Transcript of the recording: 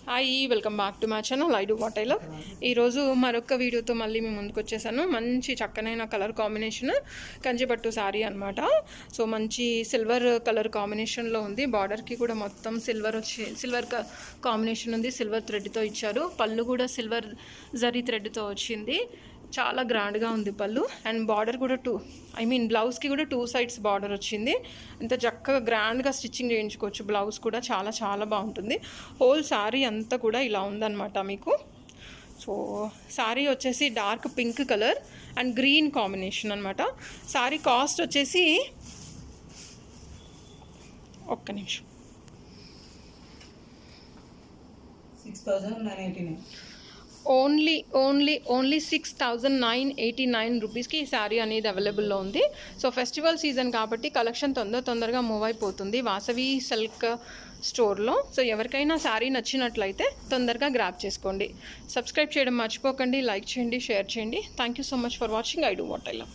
Hi welcome back to my channel I do what I love. ఈరోజు మరొక వీడియోతో మళ్ళీ మేము ముందుకు వచ్చేసాను. మంచి చక్కనైన కలర్ కాంబినేషన్ కంచిపట్టు శారీ అనమాట. సో మంచి సిల్వర్ కలర్ కాంబినేషన్లో ఉంది. బార్డర్కి కూడా మొత్తం సిల్వర్ కాంబినేషన్ ఉంది. సిల్వర్ థ్రెడ్తో ఇచ్చారు. పళ్ళు కూడా సిల్వర్ జరీ థ్రెడ్తో వచ్చింది. చాలా గ్రాండ్గా ఉంది పళ్ళు. అండ్ బార్డర్ కూడా బ్లౌజ్కి కూడా 2 సైడ్స్ బార్డర్ వచ్చింది. ఇంత చక్కగా గ్రాండ్గా స్టిచ్చింగ్ చేయించుకోవచ్చు. బ్లౌజ్ కూడా చాలా చాలా బాగుంటుంది. హోల్ శారీ అంతా కూడా ఇలా ఉందన్నమాట మీకు. సో శారీ వచ్చేసి dark pink colour and green combination అనమాట. శారీ కాస్ట్ వచ్చేసి ఒక్క నిమిషం 6,989 ఓన్లీ 6,989 రూపీస్కి ఈ శారీ అనేది అవైలబుల్లో ఉంది. సో ఫెస్టివల్ సీజన్ కాబట్టి కలెక్షన్ తొందరగా మూవ్ అయిపోతుంది వాసవి సిల్క్ స్టోర్లో. సో ఎవరికైనా శారీ నచ్చినట్లయితే తొందరగా గ్రాప్ చేసుకోండి. సబ్స్క్రైబ్ చేయడం మర్చిపోకండి. లైక్ చేయండి, షేర్ చేయండి. Thank you so much for watching I do what I love.